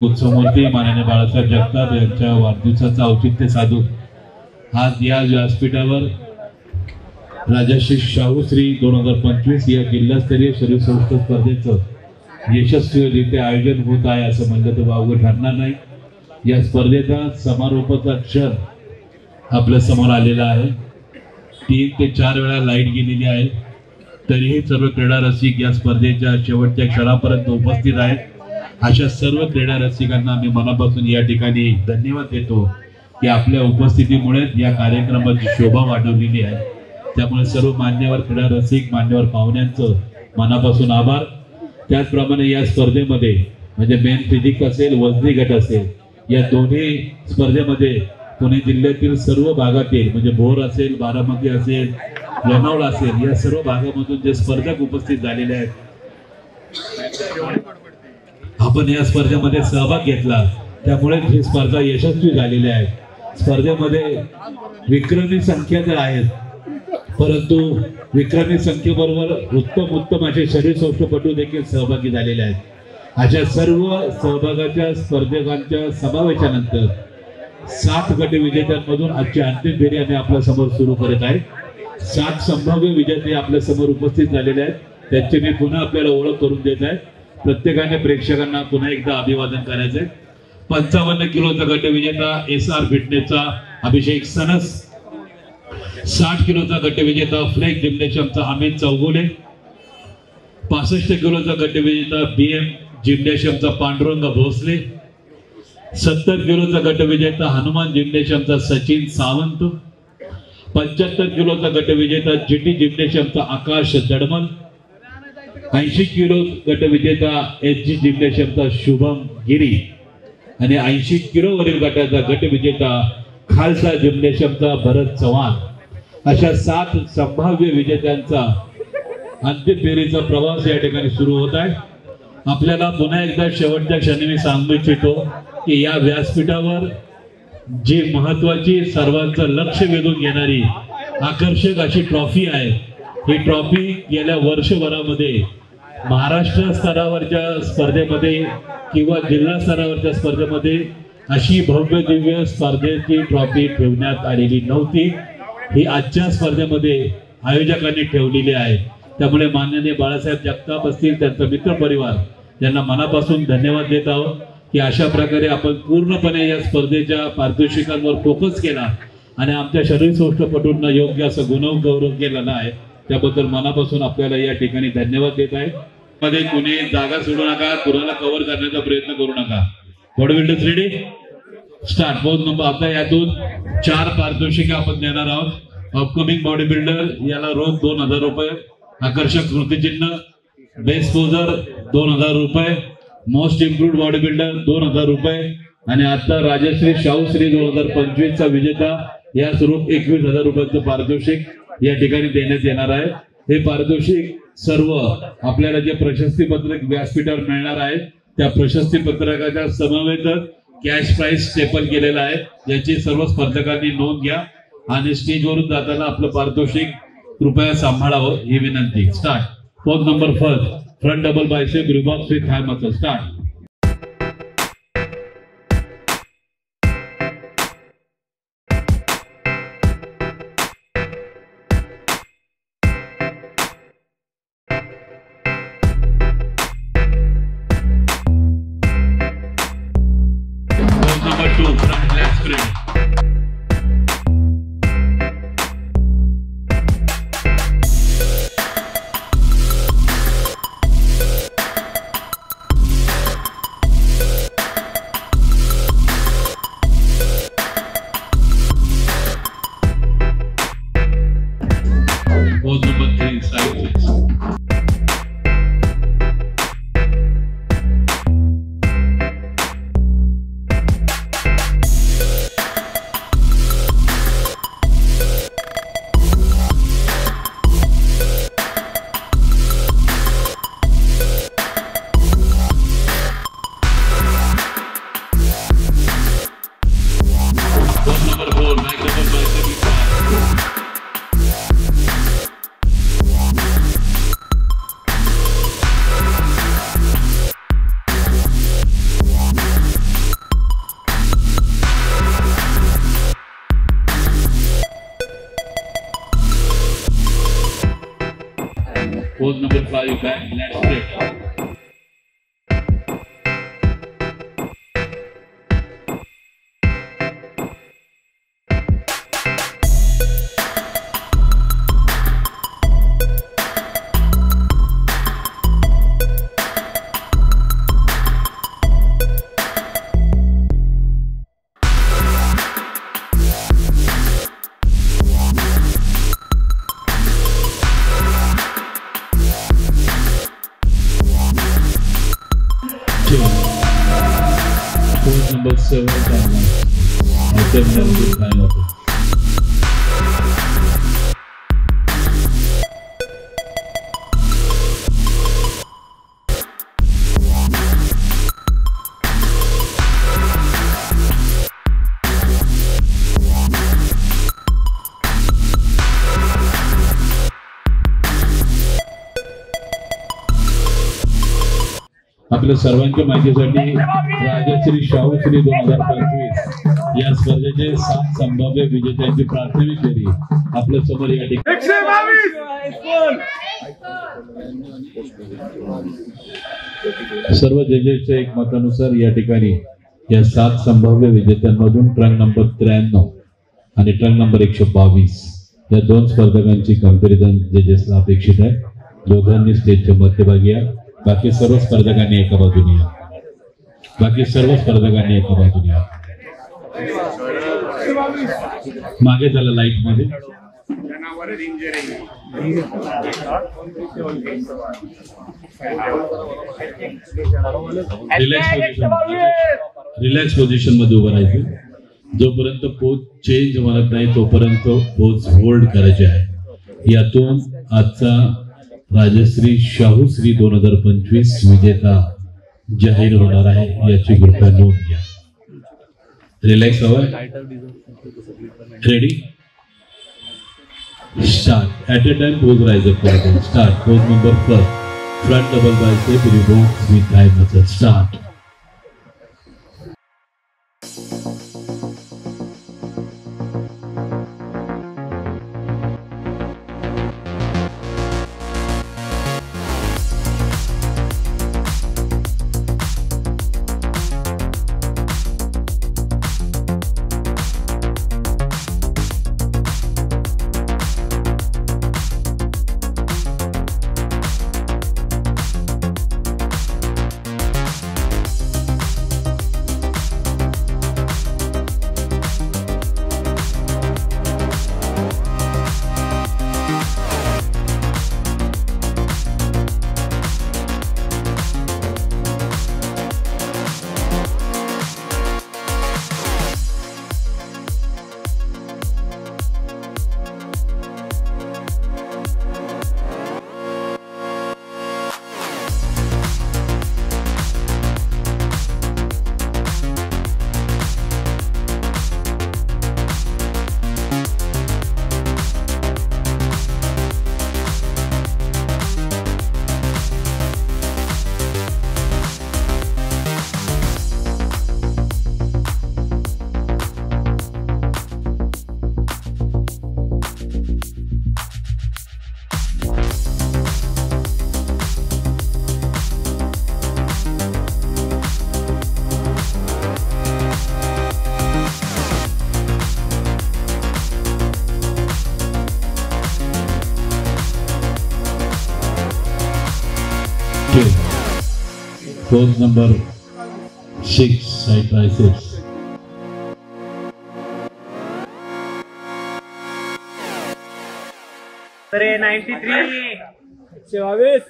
उत्सवमूर्ती माननीय बाळासाहेब जगताप यांच्या वाढदिवसाचं औचित्य साधून आज या व्यासपीठावर राजश्री शाहूश्री 2025 या जिल्हास्तरीय शरीर सौष्ठव स्पर्धेचं यशस्वीरित्या आयोजन होत आहे असं म्हणलं तर वावगं ठरणार नाही। या स्पर्धेचा समारोपाचा क्षण आपल्या समोर आलेला आहे। 3 ते 4 वेळा लाईट गेलेली आहे, तरीही सर्व क्रीडा रसिक या स्पर्धेच्या शेवटच्या क्षणापर्यंत उपस्थित आहेत। अशा सर्व क्रीडा रसिकांना मी मनापासून या ठिकाणी धन्यवाद देतो की आपल्या उपस्थितीमुळे या कार्यक्रमाची शोभा वाढवलेली आहे। त्यामुळे सर्व मान्यवर क्रीडा रसिक मान्यवर पाहुण्यांचं मनापासून आभार। त्याचप्रमाणे या स्पर्धेमध्ये म्हणजे मेन फिजिक असेल वजनी गट असेल या दोन्ही स्पर्धेमध्ये पुणे जिल्ह्यातील सर्व भागातील म्हणजे भोर असेल बारामती असेल लोणावळा असेल या सर्व भागामधून जे स्पर्धक उपस्थित झालेले आहेत, आपण या स्पर्धेमध्ये सहभाग घेतला त्यामुळे ही स्पर्धा यशस्वी झालेली आहे। स्पर्धेमध्ये विक्रमी संख्या तर आहेत, परंतु विक्रमी संख्येबरोबर उत्तम असे शरीर सौष्ठवपटू देखील सहभागी झालेले आहेत। अशा सर्व सहभागाच्या स्पर्धकांच्या समावेशानंतर 7 गट विजेत्यांमधून आजची अंतिम फेरी आम्ही आपल्या समोर सुरू करत आहे। 7 संभाव्य विजेते आपल्या समोर उपस्थित झालेले आहेत, त्यांची मी पुन्हा आपल्याला ओळख करून देत आहे। प्रत्येकाने प्रेक्षकांना पुन्हा एकदा अभिवादन करायचंय। 55 किलोचा गट विजेता SR फिटनेसचा अभिषेक सनस, 60 किलोचा गट विजेता फ्लेक जिम्नॅशियमचा अमित चौगुले, 65 किलोचा गट विजेता BM जिम्नॅशियमचा पांडुरंग भोसले, 70 किलोचा गट विजेता हनुमान जिम्नॅशियमचा सचिन सावंत, 75 किलोचा गट विजेता GT जिम्नॅशियमचा आकाश दडमल, 80 किलो गट विजेता SG जिम्नॅशियमचा शुभम गिरी आणि 80 किलो वरील गटाचा गट विजेता खालसा जिम्नॅशियमचा भरत चव्हाण। अशा 7 संभाव्य विजेत्यांचा अंतिम फेरीचा प्रवास या ठिकाणी सुरू होत आहे। आपल्याला पुन्हा एकदा शेवटच्या क्षणी मी सांगू इच्छितो की या व्यासपीठावर जी महत्वाची सर्वांचं लक्ष वेधून घेणारी आकर्षक अशी ट्रॉफी आहे, ही ट्रॉफी गेल्या वर्षभरामध्ये महाराष्ट्र स्तरावरच्या स्पर्धेमध्ये किंवा जिल्हा स्तरावरच्या स्पर्धेमध्ये अशी भव्य दिव्य स्पर्धेची ट्रॉफी ठेवण्यात आलेली नव्हती। ही आजच्या स्पर्धेमध्ये आयोजकांनी ठेवलेली आहे। त्यामुळे माननीय बाळासाहेब जगताप असतील त्यांचा मित्र परिवार यांना मनापासून धन्यवाद देत आहोत की अशा प्रकारे आपण पूर्णपणे या स्पर्धेच्या पारितोषिकांवर फोकस केला आणि आमच्या शरीर सौष्ठवपटूंना योग्य असं गौरव केलेला आहे। त्याबद्दल मनापासून आपल्याला या ठिकाणी धन्यवाद देत आहे। मध्ये कुणी जागा सोडू नका, कुणाला कव्हर करण्याचा प्रयत्न करू नका। Body builders ready start. Pose number आता यातून 4 पारितोषिके आपण देणार आहोत। अपकमिंग बॉडी बिल्डर याला रोख 2000 रुपये, आकर्षक स्मृतिचिन्ह, बेस्ट पोजर 2000 रुपये, मोस्ट इम्प्रूव्ड बॉडी बिल्डर 2000 रुपये आणि आता राजश्री शाहूश्री 2025 चा विजेता या स्वरूप 21000 रुपयांचं पारितोषिक या ठिकाणी देण्यात येणार आहे। हे पारितोषिक सर्व आपल्याला जे प्रशस्ती पत्रक व्यासपीठावर मिळणार आहे त्या प्रशस्ती पत्रकाच्या समवेतच कॅश प्राइस स्टेपल केलेला आहे, याची सर्व स्पर्धकांनी नोंद घ्या आणि स्टेजवरून जाताना आपलं पारितोषिक कृपया सांभाळावं ही विनंती। Start. Pose number first, front double bicep रिबॉक्स with high muscle. Start. Pose number 5 back, let's straight. Pose number 7 आपल्या सर्वांच्या माहितीसाठी राजश्री शाहूश्री 2025 या स्पर्धेचे 7 संभाव्य विजेत्यांची प्राथमिक फेरी आपल्या समोर या ठिकाणी सर्व जजेसच्या एक मतानुसार या ठिकाणी या 7 संभाव्य विजेत्यांमधून ट्रंक नंबर 93 आणि ट्रंक नंबर 122 या 2 स्पर्धकांची कंपॅरिझन जजेसला अपेक्षित आहे। दोघांनी स्टेजच्या मध्यभागी या, बाकी सर्व स्पर्धकांनी एका बाजूने या, मागे झालं लाईट मध्ये रिलॅक्स पोझिशन मध्ये उभं राहायचं। जोपर्यंत पोज चेंज होत नाही तोपर्यंत पोज होल्ड करायचे आहे। यातून आजचा राजश्री शाहूश्री 2025 विजेता जाहीर होणार आहे, याची कृपया नोंद घ्या। रिलॅक्स हवं, ready, start. At a time pose राहायचं करतो। Start. Pose number 1 front double bicep revolves with thigh muscle. Start. Pose number 6, side triceps. अरे 93 122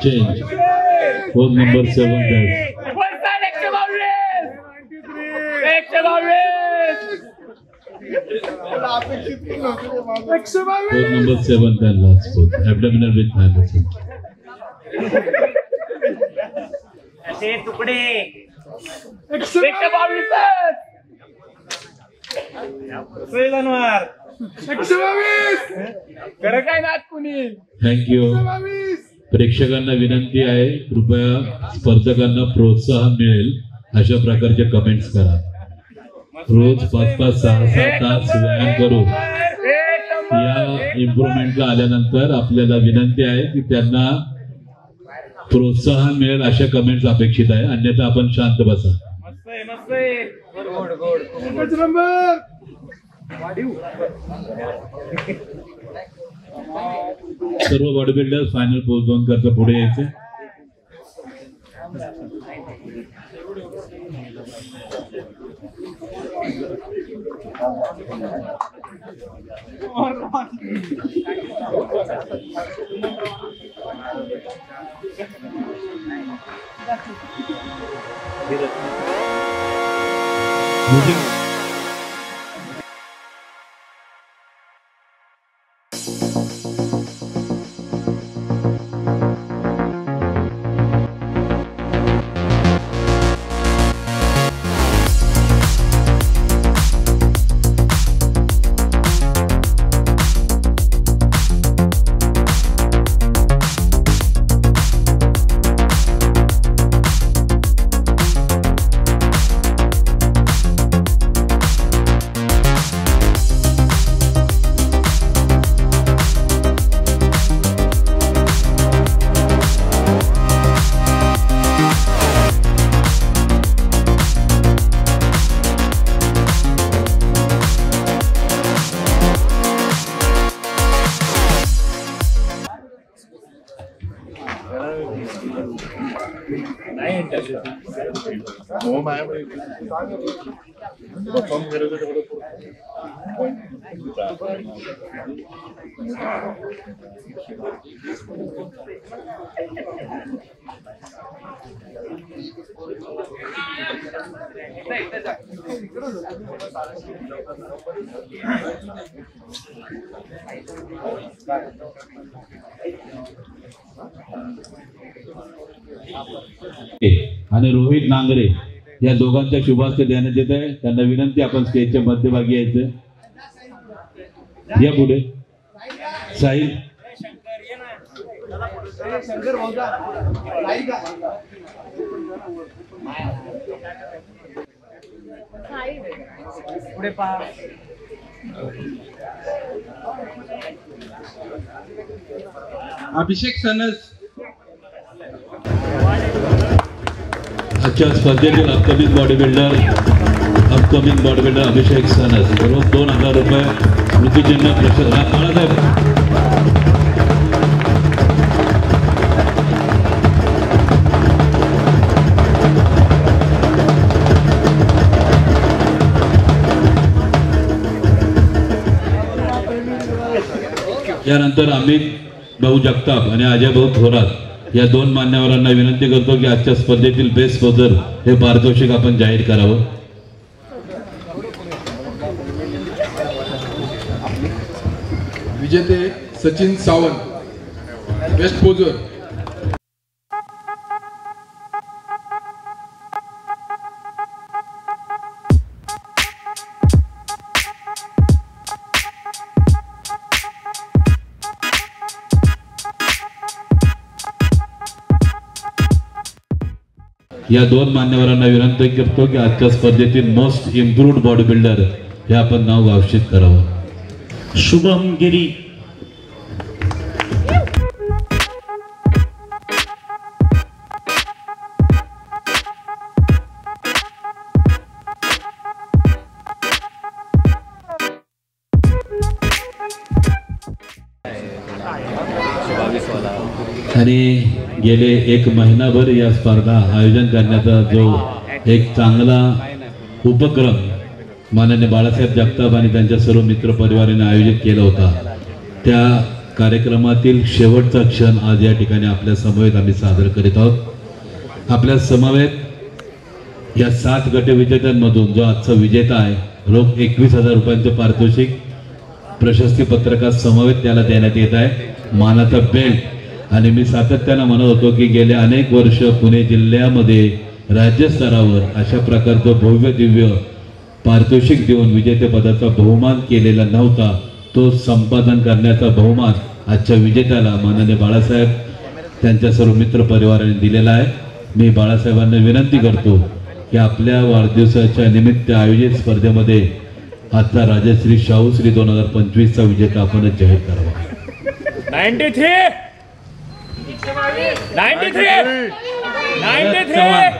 Change. Pose number 7 guys. Pose number 7 then last pose. Abdominal with thigh muscle. ऐसे टुकड़े 122 Thank you. प्रेक्षकांना विनंती आहे, कृपया स्पर्धकांना प्रोत्साहन मिळेल अशा प्रकारचे कमेंट्स करा. रोज 5-5, 6-6 तास व्यायाम करू. या इम्प्रुव्हमेंटला आल्यानंतर आपल्याला विनंती आहे की त्यांना प्रोत्साहन मिळेल अशा कमेंट्स अपेक्षित आहे. अन्यथा आपण शांत बसा. सर्व बॉडी बिल्डर फायनल पोस्ट 2 करता पुढे यायचे. आणि रोहित नांगरे या दोघांच्या शुभास्ते देण्यात येत आहे. त्यांना विनंती आपण स्टेजच्या मध्यभागी यायचं. या पुढे साहिल पुढे पहा. अभिषेक सनस आजच्या स्पर्धेतील अपकमिंग बॉडी बिल्डर अभिषेक सनस रोज 2000 रुपये स्मृतिचिन्ह प्रशस्त. बाळासाहेब यानंतर अमित भाऊ जगताप आणि अजय भाऊ थोरात या 2 मान्यवरांना विनंती करतो की आजच्या स्पर्धेतील बेस्ट बॉलर हे पारितोषिक आपण जाहीर करावं. विजेते सचिन सावंत बेस्ट पोजर. या 2 मान्यवरांना विनंती करतो की आजच्या स्पर्धेतील मोस्ट इम्प्रूव्ड बॉडी बिल्डर हे आपण नाव घोषित करावं. शुभम गिरी. आणि गेले 1 महिनाभर या स्पर्धा आयोजन करण्याचा जो एक चांगला उपक्रम माननीय बाळासाहेब जगताप आणि त्यांच्या सर्व मित्र परिवाराने आयोजित केला होता, त्या कार्यक्रमातील शेवटचा क्षण आज या ठिकाणी आपल्या समवेत आम्ही सादर करीत आहोत. आपल्या समवेत या 7 गटविजेत्यांमधून जो आजचा विजेता आहे, रोख 21,000 रुपयांचे पारितोषिक प्रशस्ती पत्रकात समवेत त्याला देण्यात येत आहे, मानाचा बेल्ट. आणि मी सातत्यानं म्हणत होतो की गेले अनेक वर्ष पुणे जिल्ह्यामध्ये राज्यस्तरावर अशा प्रकारचं भव्य दिव्य पारितोषिक देऊन विजेतेपदाचा बहुमान केलेला नव्हता. तो संपादन करण्याचा बहुमान आजच्या विजेत्याला माननीय बाळासाहेब त्यांच्या सर्व मित्र परिवाराने दिलेला आहे. मी बाळासाहेबांना विनंती करतो की आपल्या वाढदिवसाच्या निमित्त आयोजित स्पर्धेमध्ये आता राजश्री शाहूश्री 2025चा विजेता आपणच जाहीर करावा. 93 93 93